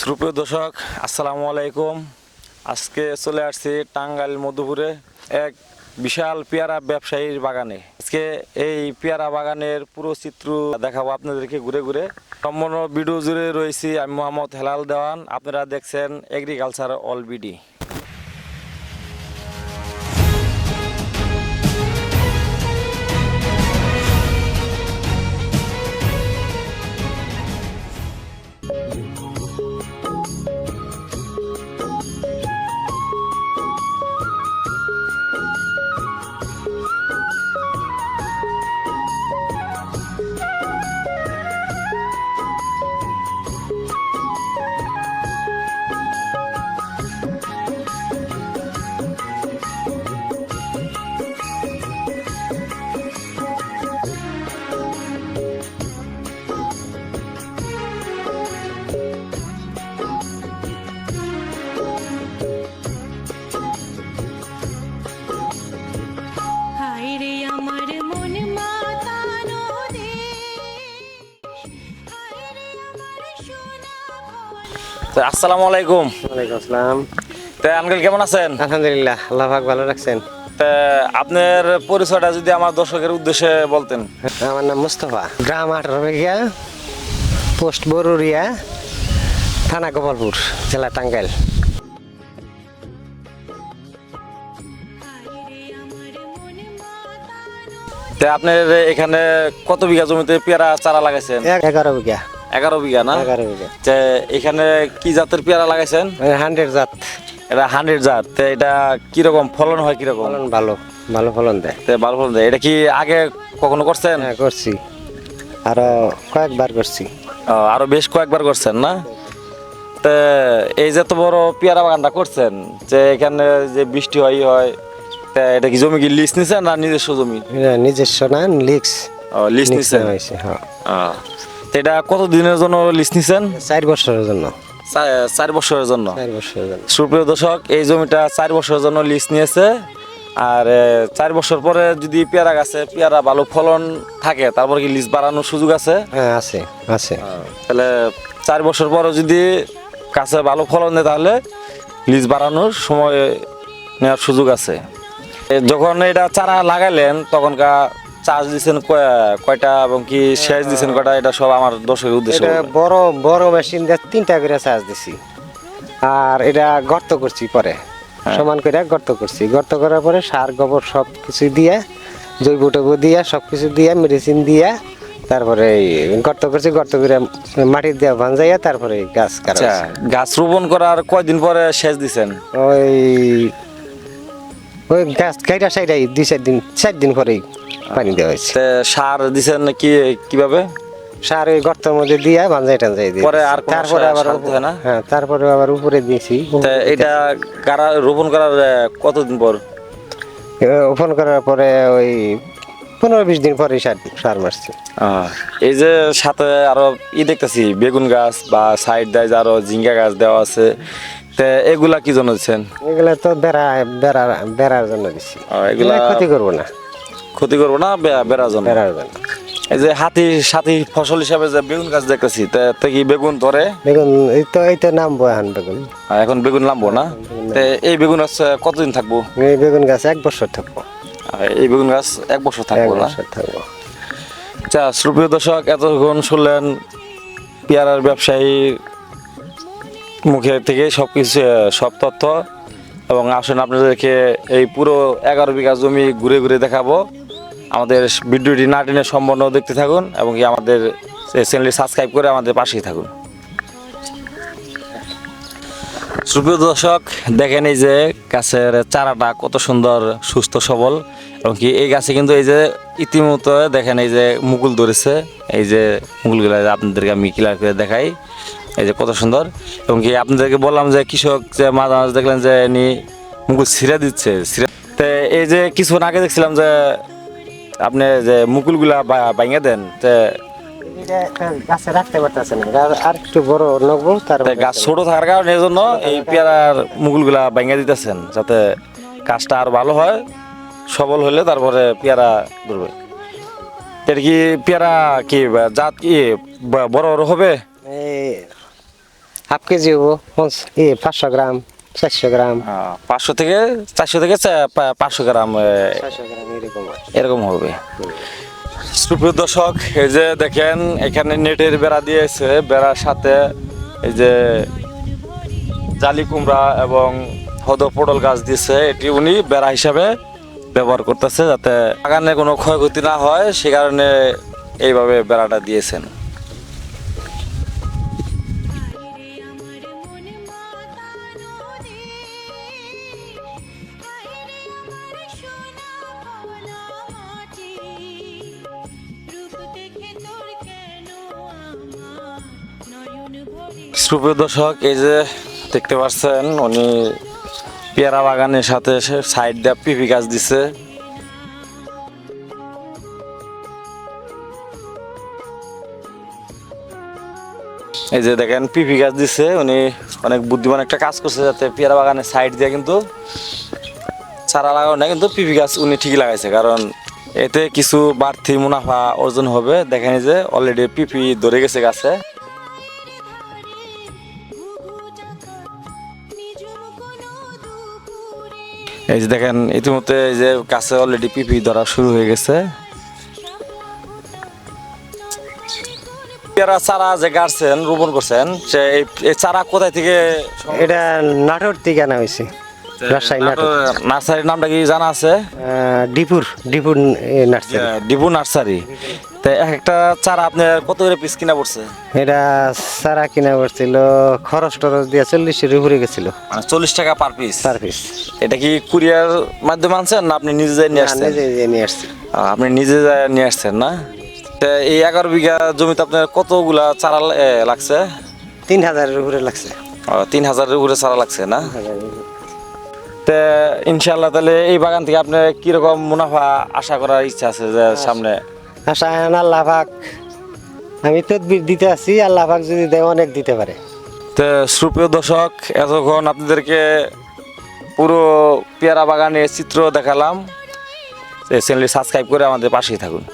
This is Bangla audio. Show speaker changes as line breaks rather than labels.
সুপ্রিয় দর্শক, আসসালামু আলাইকুম। আজকে চলে আসছি টাঙ্গাইল মধুপুরে এক বিশাল পেয়ারা ব্যবসায়ীর বাগানে। আজকে এই পেয়ারা বাগানের পুরো চিত্র দেখাবো আপনাদেরকে ঘুরে ঘুরে। সম্পূর্ণ ভিডিও জুড়ে রয়েছি আমি মোহাম্মদ হেলাল দেওয়ান। আপনারা দেখছেন এগ্রিকালচার অল বিডি। আসসালামু আলাইকুম।
ওয়ালাইকুম আসসালাম।
আঙ্কেল কেমন আছেন?
আলহামদুলিল্লাহ, আল্লাহ পাক ভালো রাখছেন।
আপনার পরিচয়টা যদি আমার দর্শকের উদ্দেশ্যে বলতেন।
আমার নাম মুস্তফা, গ্রাম 18 বিঘা, পোস্ট বরুরিয়া, থানা গোপালপুর, জেলা টাঙ্গাইল।
আপনার এখানে কত বিঘা জমিতে পেয়ারা চারা লাগাইছেন?
11 বিঘা।
11 বিঘা না?
11 বিঘা।
এখানে কি জাতের পেয়ারা লাগাইছেন?
100 জাত।
এটা 100 জাত। এটা কিরকম ফলন হয়? কিরকম
ফলন ভালো, ভালো ফলন দেয়।
ভালো ফলন দেয়। এটা কি আগে কখনো করছেন?
হ্যাঁ, করছি, আরো কয়েকবার করছি।
আরো বেশ কয়েকবার করছেন না? এই যে এত বড় পেয়ারা বাগানটা করছেন, যে এখানে যে বৃষ্টি হয়, এটা কি জমি কি লিজ নিছেন না নিজস্ব জমি?
নিজস্ব না, লিক্স।
লিজ নিছেন?
হ্যাঁ।
এটা কত দিনের জন্য লিজ নিছেন?
4 বছরের জন্য।
4 বছরের জন্য।
4 বছরের জন্য।
সুপ্রিয় দর্শক, এই জমিটা 4 বছরের জন্য লিজ নিয়েছে। আর 4 বছর পরে যদি পেয়ারা গাছে পেয়ারা ভালো ফলন থাকে, তারপর কি লিজ বাড়ানোর সুযোগ আছে?
হ্যাঁ, আছে আছে।
তাহলে 4 বছর পরে যদি গাছে ভালো ফলন দেয়, তাহলে লিজ বাড়ানোর সময় নেওয়ার সুযোগ আছে। যখন এটা চারা লাগাইলেন তখনকার চার্জ দিচ্ছেন কয়টা এবং কি শেষ দিচ্ছেন কয়টা, এটা সব আমার দর্শকের উদ্দেশ্যে।
এটা বড় বড় মেশিন দিয়ে 3টা করে চার্জ দিছি। আর এটা গর্ত করছি পরে, সমান করে গর্ত করছি। গর্ত করার পরে সার গোবর সব কিছু দিয়ে, জৈব টৈব দিয়ে, সব কিছু দিয়ে, মেডিসিন দিয়ে, তারপরে গর্ত করছি। গর্ত করে মাটি দিয়ে ভাঞ্জাইয়া তারপরে গাছ কাটা।
গাছ রোপণ করার কয়দিন পরে সেচ দিচ্ছেন?
ওই ওই গাছ কাটা সাইডাই 4 দিন পরেই পানি দেওয়া হয়েছে।
সার দিচ্ছেন কিভাবে?
সার ওই গর্তের মধ্যে দিয়ে ভাঞ্জাই টাঞ্জাই দিয়ে
পরে আর
তারপরে আবার
হয় না?
হ্যাঁ, তারপরে আবার উপরে দিয়েছি।
এটা রোপণ করার কতদিন পর?
ওপেন করার পরে ওই 15-20 দিন পরে সার মারছি।
এই যে সাথে আরো দেখতেছি বেগুন গাছ বা সাইড দেয় যে আরো ঝিঙ্গা গাছ দেওয়া আছে, এগুলা কি জন্য দিচ্ছেন?
এগুলা তো বেড়ার জন্য দিচ্ছি।
এগুলা
ক্ষতি করবো না।
ক্ষতি করবো না, বেড়ার জন্য। এই যে সাথী ফসল হিসাবে যে বেগুন গাছ দেখতেছি, তে কি বেগুন ধরে?
বেগুন এই তো নামবো এখন বেগুন।
এখন বেগুন নামবো না? এই বেগুন গাছ কতদিন থাকবো?
এই বেগুন গাছ 1 বছর থাকবো।
এই বেগুন গাছ 1 বছর থাকবো না? আচ্ছা, সুপ্রিয় দর্শক, এতক্ষণ শুনলেন পেয়ারার ব্যবসায়ীর মুখে থেকে সব তথ্য, এবং আসুন আপনাদেরকে এই পুরো 11 বিঘা জমি ঘুরে ঘুরে দেখাবো। আমাদের ভিডিওটি না টেনে সম্পূর্ণ দেখতে থাকুন এবং কি আমাদের চ্যানেলটি সাবস্ক্রাইব করে আমাদের পাশেই থাকুন। সুপ্রিয় দর্শক, দেখেন এই যে গাছের চারাটা কত সুন্দর, সুস্থ সবল, এবং কি এই গাছে কিন্তু এই যে ইতিমধ্যে দেখেন এই যে মুকুল ধরেছে। এই যে মুকুলগুলো আপনাদেরকে আমি ক্লিয়ার করে দেখাই, এই যে কত সুন্দর। এবং কি আপনাদেরকে বললাম যে কৃষক যে মাঝে মাঝে দেখলেন যে মুকুল ছিঁড়ে দিচ্ছে। এই যে কিছুক্ষণ আগে দেখছিলাম যে আপনি যে মুকুলগুলা ভাঙে দেন,
গাছে রাখতে পারতেছে না, আর একটু বড় নগবো।
গাছ ছোট থাকার কারণে এই জন্য এই পেয়ারার মুকুলগুলা ভাঙে দিতেছেন, যাতে গাছটা আর ভালো হয়, সবল হলে তারপরে পেয়ারা ধরবে। এটা কি পেয়ারা কি জাত কি বড় বড় হবে?
হাফ কেজি হবো 500 গ্রাম 400 গ্রাম
500 থেকে 400 থেকে 500 গ্রাম
600 গ্রাম এরকম হয়।
এরকম হবে। সুপ্রিয় দর্শক, এই যে দেখেন এখানে নেটের বেড়া দিয়েছে, বেড়ার সাথে এই যে জালি কুমড়া এবং হদ পটল গাছ দিয়েছে, এটি উনি বেড়া হিসাবে ব্যবহার করতেছে যাতে বাগানে কোনো ক্ষয়ক্ষতি না হয়, সে কারণে এইভাবে বেড়াটা দিয়েছেন। সুপ্রিয় দর্শক, এই যে দেখতে পাচ্ছেন উনি পেয়ারা বাগানের সাথে সাইড দিয়ে পিপি গাছ দিছে। এই যে দেখেন পিপি গাছ দিছে, উনি অনেক বুদ্ধিমান একটা কাজ করছে, যাতে পেয়ারা বাগানের সাইড দিয়ে কিন্তু চারা লাগানো না, কিন্তু পিপি গাছ উনি ঠিকই লাগাইছে, কারণ এতে কিছু বাড়তি মুনাফা অর্জন হবে। দেখেন এই যে অলরেডি পিপি ধরে গেছে গাছে। এই যে দেখেন ইতিমধ্যে এই যে গাছে অলরেডি পিপি ধরা শুরু হয়ে গেছে। পেয়ারা চারা যে গাড়ছেন, রোপণ করছেন, সে এই চারা কোথায় থেকে?
এটা নাটোর থেকে আনা হয়েছে, রাজশাহী নাটোর।
নার্সারির নামটা কি জানা আছে?
ডিপুর নার্সারি।
ডিপু নার্সারি। তো এক একটা চারা আপনার কত করে পিস কিনা পড়ছে?
এটা চারা কিনা পড়ছিল খরচ টরচ দিয়ে 40-এর উপরে গেছিল,
মানে 40 টাকা পার পিস।
Per piece.
এটা কি কুরিয়ার মাধ্যমে আনছেন না আপনি নিজে যাই নিয়ে আসছেন?
নিজে নিয়ে আসছি।
আপনি নিজে যাই নিয়ে আসছেন না? তো এই 11 বিঘা জমিতে আপনার কতগুলা চারা লাগছে?
3000-এর উপরে লাগছে।
3000-এর উপরে চারা লাগছে না? তো ইনশাল্লাহ তাহলে এই বাগান থেকে আপনার কিরকম মুনাফা আশা করার ইচ্ছা আছে যে সামনে?
আশা আল্লাহ পাক, আমি তদবির দিতে আছি, আল্লাহ পাক যদি দেয় অনেক দিতে পারে।
তো সুপ্রিয় দর্শক, এতক্ষণ আপনাদেরকে পুরো পেয়ারা বাগানের চিত্র দেখালাম। চ্যানেলটি সাবস্ক্রাইব করে আমাদের পাশেই থাকুন।